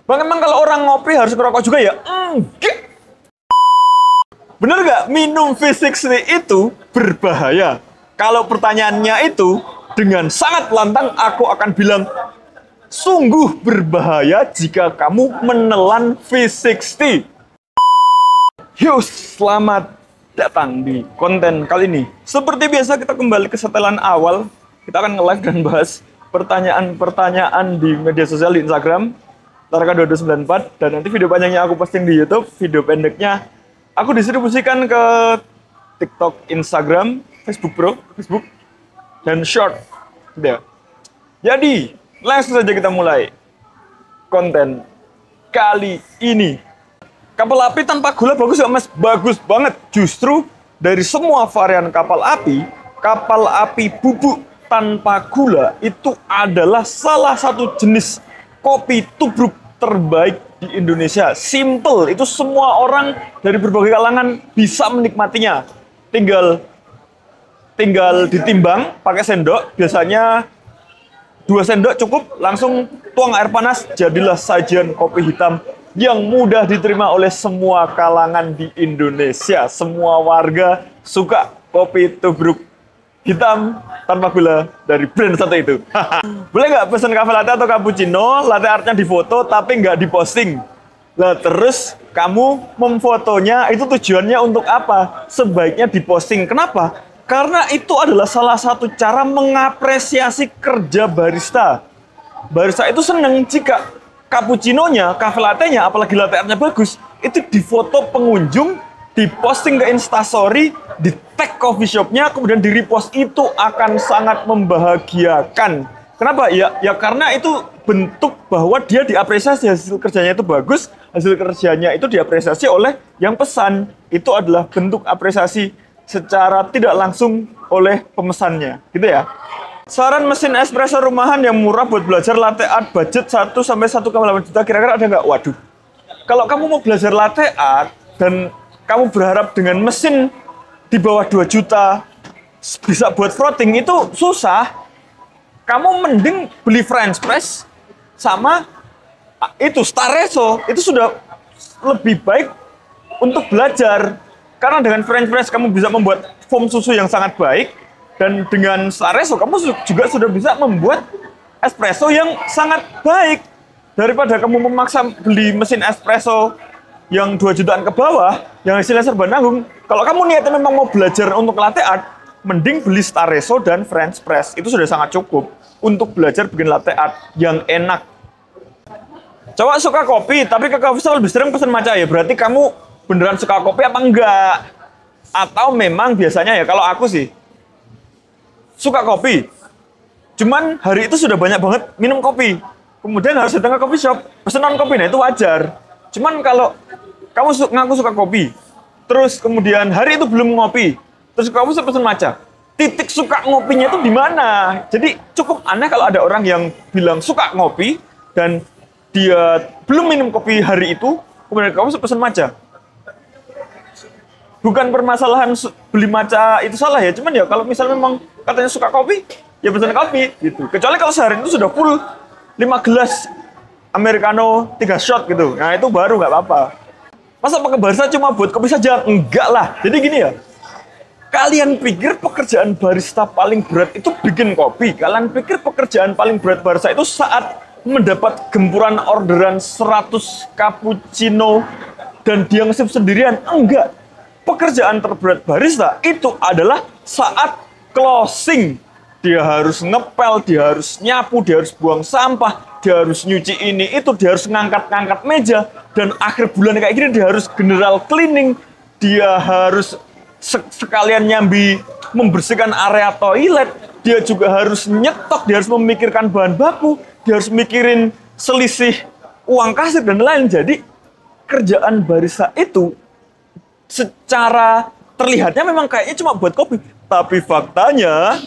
Bang, emang kalau orang ngopi harus ngerokok juga ya? Enggak. Bener nggak? Minum V60 itu berbahaya. Kalau pertanyaannya itu, dengan sangat lantang aku akan bilang, sungguh berbahaya jika kamu menelan V60. Yo, selamat datang di konten kali ini. Seperti biasa kita kembali ke setelan awal. Kita akan nge-live dan bahas pertanyaan-pertanyaan di media sosial di Instagram Tarka2294, dan nanti video panjangnya aku posting di YouTube, video pendeknya aku distribusikan ke TikTok, Instagram, Facebook, dan Short. Gitu. Jadi, langsung saja kita mulai konten kali ini. Kapal api tanpa gula bagus ya mas? Bagus banget. Justru dari semua varian kapal api bubuk tanpa gula itu adalah salah satu jenis kopi tubruk terbaik di Indonesia. Simple, itu semua orang dari berbagai kalangan bisa menikmatinya. Tinggal ditimbang pakai sendok, biasanya 2 sendok cukup, langsung tuang air panas, jadilah sajian kopi hitam yang mudah diterima oleh semua kalangan di Indonesia. Semua warga suka kopi tubruk hitam tanpa gula dari brand satu itu. Boleh nggak pesen cafe latte atau cappuccino, latte artnya difoto tapi nggak diposting? Lah terus kamu memfotonya itu tujuannya untuk apa? Sebaiknya diposting. Kenapa? Karena itu adalah salah satu cara mengapresiasi kerja barista. Barista itu seneng jika cappuccinonya, cafe latte-nya, apalagi latte artnya bagus, itu difoto pengunjung, diposting ke Instastory, di tag coffee shopnya, kemudian di repost. Itu akan sangat membahagiakan. Kenapa? Ya karena itu bentuk bahwa dia diapresiasi, hasil kerjanya itu bagus, hasil kerjanya itu diapresiasi oleh yang pesan. Itu adalah bentuk apresiasi secara tidak langsung oleh pemesannya, gitu ya. Saran mesin espresso rumahan yang murah buat belajar latte art, budget 1-1,8 juta, kira-kira ada nggak? Waduh, kalau kamu mau belajar latte art dan kamu berharap dengan mesin di bawah 2 juta bisa buat frotting, itu susah. Kamu mending beli French press sama itu Staresso, itu sudah lebih baik untuk belajar. Karena dengan French press kamu bisa membuat foam susu yang sangat baik, dan dengan Staresso kamu juga sudah bisa membuat espresso yang sangat baik. Daripada kamu memaksa beli mesin espresso yang 2 jutaan ke bawah, yang hasilnya serba nanggung. Kalau kamu niatnya memang mau belajar untuk latte art, mending beli Staresso dan French press. Itu sudah sangat cukup untuk belajar bikin latte art yang enak. Coba suka kopi, tapi ke coffee shop lebih sering pesen matcha ya. Berarti kamu beneran suka kopi apa enggak? Atau memang biasanya ya, kalau aku sih suka kopi, cuman hari itu sudah banyak banget minum kopi, kemudian harus datang ke coffee shop pesen non kopi, nah itu wajar. Cuman kalau kamu ngaku suka kopi, terus kemudian hari itu belum ngopi, terus kamu pesen matcha, titik suka ngopinya itu di mana? Jadi cukup aneh kalau ada orang yang bilang suka ngopi dan dia belum minum kopi hari itu, kemudian kamu pesen matcha. Bukan permasalahan beli matcha itu salah ya, cuman ya kalau misalnya memang katanya suka kopi, ya pesan kopi gitu. Kecuali kalau sehari itu sudah full 5 gelas Americano, 3 shot gitu. Nah itu baru nggak apa-apa. Masa pakai barista cuma buat kopi saja? Enggak lah. Jadi gini ya, kalian pikir pekerjaan barista paling berat itu bikin kopi? Kalian pikir pekerjaan paling berat barista itu saat mendapat gempuran orderan 100 cappuccino dan dia ngesip sendirian? Enggak. Pekerjaan terberat barista itu adalah saat closing. Dia harus ngepel, dia harus nyapu, dia harus buang sampah, dia harus nyuci ini, itu dia harus ngangkat-ngangkat meja, dan akhir bulan kayak gini dia harus general cleaning, dia harus sekalian nyambi membersihkan area toilet, dia juga harus nyetok, dia harus memikirkan bahan baku, dia harus mikirin selisih uang kasir dan lain. Jadi kerjaan barista itu secara terlihatnya memang kayaknya cuma buat kopi, tapi faktanya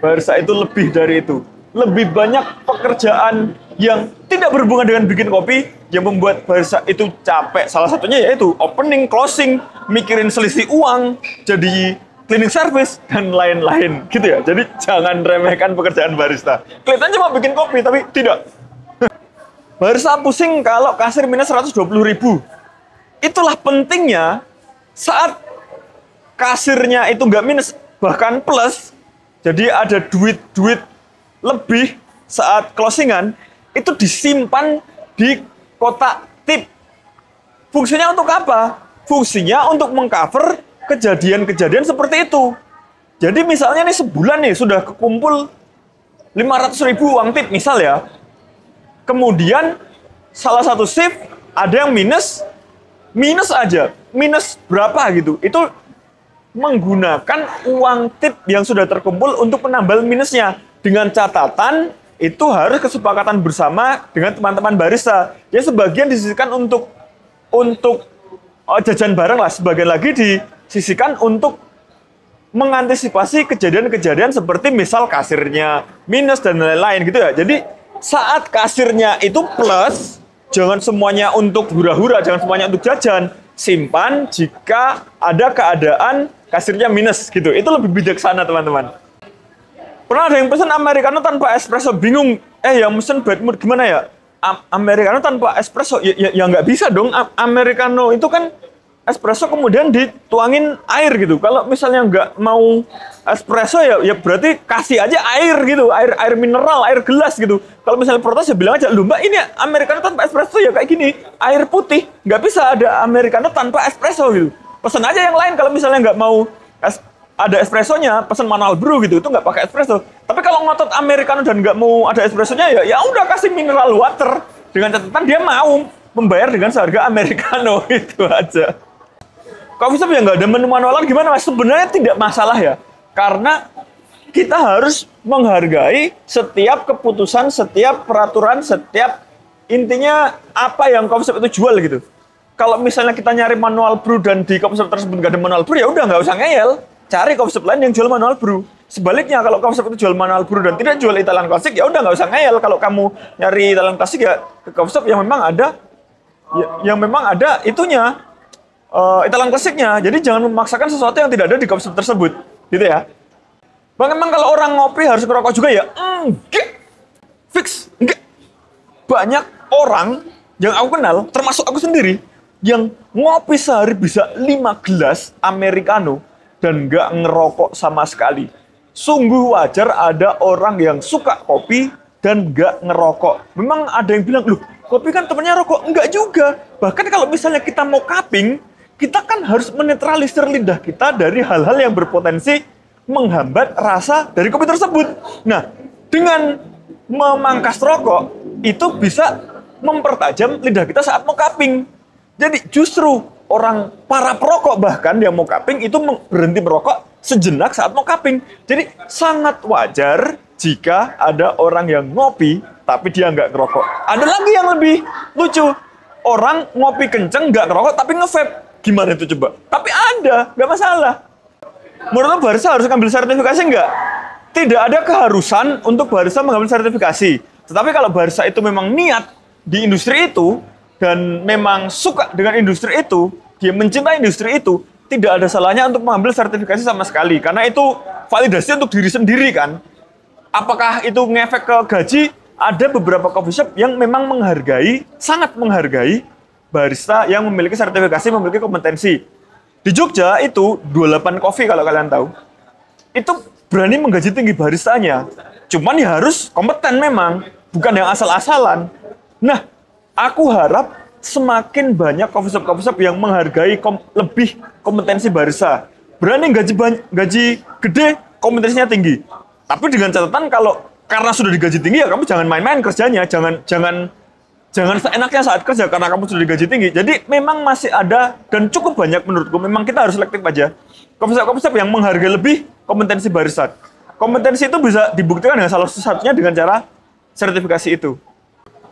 barista itu lebih dari itu. Lebih banyak pekerjaan yang tidak berhubungan dengan bikin kopi yang membuat barista itu capek. Salah satunya yaitu opening, closing, mikirin selisih uang, jadi cleaning service, dan lain-lain gitu ya. Jadi jangan remehkan pekerjaan barista. Kelihatan cuma bikin kopi, tapi tidak. Barca pusing kalau kasir minus 120.000. Itulah pentingnya saat kasirnya itu nggak minus, bahkan plus, jadi ada duit-duit lebih saat closingan, itu disimpan di kotak tip. Fungsinya untuk apa? Fungsinya untuk mengcover kejadian-kejadian seperti itu. Jadi misalnya nih sebulan nih sudah kekumpul 500.000 uang tip misal ya. Kemudian salah satu shift ada yang minus aja, minus berapa gitu. Itu menggunakan uang tip yang sudah terkumpul untuk menambal minusnya. Dengan catatan itu harus kesepakatan bersama dengan teman-teman barista. Ya sebagian disisihkan untuk jajan bareng lah, sebagian lagi disisihkan untuk mengantisipasi kejadian-kejadian seperti misal kasirnya minus dan lain-lain gitu ya. Jadi saat kasirnya itu plus, jangan semuanya untuk hura-hura, jangan semuanya untuk jajan. Simpan jika ada keadaan kasirnya minus gitu. Itu lebih bijaksana teman-teman. Pernah ada yang pesan americano tanpa espresso, bingung. Yang mesen bad mood gimana ya? Americano tanpa espresso, ya nggak bisa dong. Americano itu kan espresso kemudian dituangin air gitu. Kalau misalnya nggak mau espresso ya berarti kasih aja air gitu, air mineral, air gelas gitu. Kalau misalnya protes ya bilang aja, mbak ini americano tanpa espresso ya kayak gini, air putih, nggak bisa ada americano tanpa espresso gitu. Pesan aja yang lain kalau misalnya nggak mau ada espressonya, pesan manual brew gitu, itu nggak pakai espresso. Tapi kalau ngotot americano dan nggak mau ada espressonya ya udah kasih mineral water, dengan catatan dia mau membayar dengan seharga americano. Itu aja. Coffee shop yang nggak ada menu manualan gimana mas? Sebenarnya tidak masalah ya, karena kita harus menghargai setiap keputusan, setiap peraturan, setiap intinya apa yang coffee shop itu jual gitu. Kalau misalnya kita nyari manual brew dan di coffee shop tersebut nggak ada manual brew, ya udah nggak usah ngeyel, cari coffee shop lain yang jual manual brew. Sebaliknya kalau coffee shop itu jual manual brew dan tidak jual Italian klasik, ya udah nggak usah ngeyel. Kalau kamu nyari Italian klasik ya ke coffee shop yang memang ada, itunya. Italian klasiknya, jadi jangan memaksakan sesuatu yang tidak ada di coffee shop tersebut, gitu ya. Bang, emang kalau orang ngopi harus ngerokok juga ya? Enggak, fix, enggak. Banyak orang yang aku kenal, termasuk aku sendiri, yang ngopi sehari bisa 5 gelas americano dan nggak ngerokok sama sekali. Sungguh wajar ada orang yang suka kopi dan nggak ngerokok. Memang ada yang bilang, loh, kopi kan temennya rokok. Enggak juga. Bahkan kalau misalnya kita mau cupping, kita kan harus menetralisir lidah kita dari hal-hal yang berpotensi menghambat rasa dari kopi tersebut. Nah, dengan memangkas rokok, itu bisa mempertajam lidah kita saat mau cupping. Jadi justru para perokok bahkan yang mau cupping itu berhenti merokok sejenak saat mau cupping. Jadi sangat wajar jika ada orang yang ngopi tapi dia nggak ngerokok. Ada lagi yang lebih lucu. Orang ngopi kenceng nggak ngerokok tapi nge-vape. Gimana itu coba? Tapi ada, nggak masalah. Menurut barista harus ngambil sertifikasi nggak? Tidak ada keharusan untuk barista mengambil sertifikasi. Tetapi kalau barista itu memang niat di industri itu, dan memang suka dengan industri itu, dia mencintai industri itu, tidak ada salahnya untuk mengambil sertifikasi sama sekali. Karena itu validasi untuk diri sendiri kan. Apakah itu ngefek ke gaji? Ada beberapa coffee shop yang memang menghargai, sangat menghargai barista yang memiliki sertifikasi, memiliki kompetensi. Di Jogja itu 28 Coffee kalau kalian tahu. Itu berani menggaji tinggi baristanya. Cuman ya harus kompeten memang, bukan yang asal-asalan. Nah, aku harap semakin banyak coffee shop yang menghargai lebih kompetensi barista. Berani gaji gede, kompetensinya tinggi. Tapi dengan catatan karena sudah digaji tinggi ya kamu jangan main-main kerjanya, jangan seenaknya saat kerja karena kamu sudah digaji tinggi. Jadi memang masih ada dan cukup banyak menurutku. Memang kita harus selektif aja. Coffee shop yang menghargai lebih kompetensi barista. Kompetensi itu bisa dibuktikan dengan salah satunya dengan cara sertifikasi itu.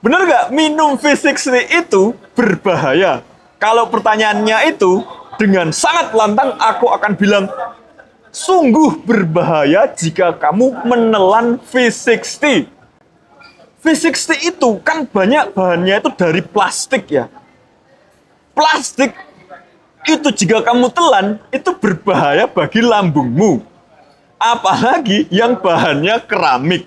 Benar nggak minum V60 itu berbahaya? Kalau pertanyaannya itu dengan sangat lantang aku akan bilang sungguh berbahaya jika kamu menelan V60. V60 itu kan banyak bahannya itu dari plastik ya. Plastik itu jika kamu telan, itu berbahaya bagi lambungmu. Apalagi yang bahannya keramik.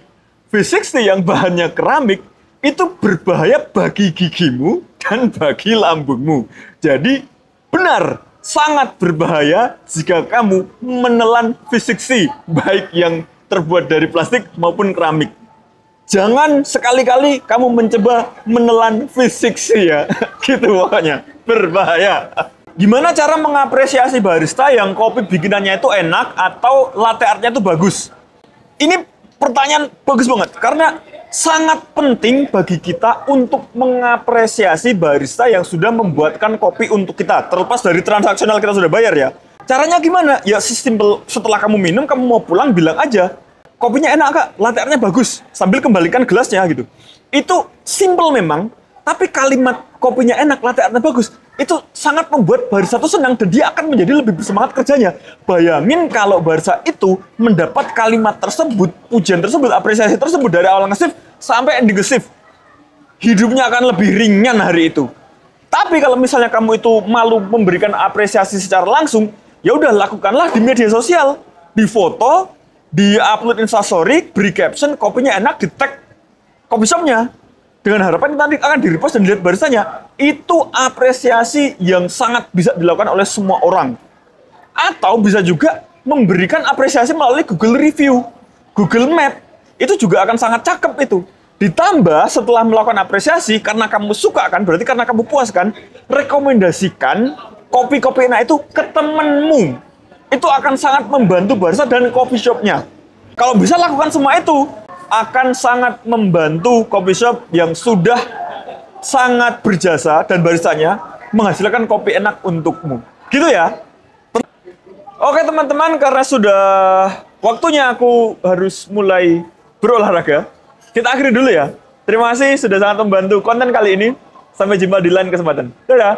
V60 yang bahannya keramik, itu berbahaya bagi gigimu dan bagi lambungmu. Jadi benar, sangat berbahaya jika kamu menelan V6, baik yang terbuat dari plastik maupun keramik. Jangan sekali-kali kamu mencoba menelan V6 ya, gitu pokoknya, berbahaya. Gimana cara mengapresiasi barista yang kopi bikinannya itu enak atau latte artnya itu bagus? Ini pertanyaan bagus banget, karena sangat penting bagi kita untuk mengapresiasi barista yang sudah membuatkan kopi untuk kita. Terlepas dari transaksional kita sudah bayar ya. Caranya gimana? Ya simpel, setelah kamu minum, kamu mau pulang bilang aja, kopinya enak kak, latte artnya bagus, sambil kembalikan gelasnya gitu. Itu simpel memang, tapi kalimat kopinya enak, latte artnya bagus, itu sangat membuat barista itu senang dan dia akan menjadi lebih bersemangat kerjanya. Bayangin kalau barista itu mendapat kalimat tersebut, pujian tersebut, apresiasi tersebut dari awal nge-shift sampai ending nge-shift. Hidupnya akan lebih ringan hari itu. Tapi kalau misalnya kamu itu malu memberikan apresiasi secara langsung, ya udah lakukanlah di media sosial, di foto, di upload Instastory, beri caption, kopinya enak, di tag coffee shop-nya. Dengan harapan nanti akan di-repost dan dilihat baristanya. Itu apresiasi yang sangat bisa dilakukan oleh semua orang. Atau bisa juga memberikan apresiasi melalui Google Review, Google Map. Itu juga akan sangat cakep itu. Ditambah setelah melakukan apresiasi, karena kamu suka kan, berarti karena kamu puas kan, rekomendasikan kopi-kopi enak itu ke temenmu. Itu akan sangat membantu barista dan coffee shop-nya. Kalau bisa lakukan semua itu, akan sangat membantu coffee shop yang sudah sangat berjasa dan baristanya menghasilkan kopi enak untukmu. Gitu ya. Oke teman-teman, karena sudah waktunya aku harus mulai berolahraga, kita akhiri dulu ya. Terima kasih sudah sangat membantu konten kali ini. Sampai jumpa di lain kesempatan. Dadah!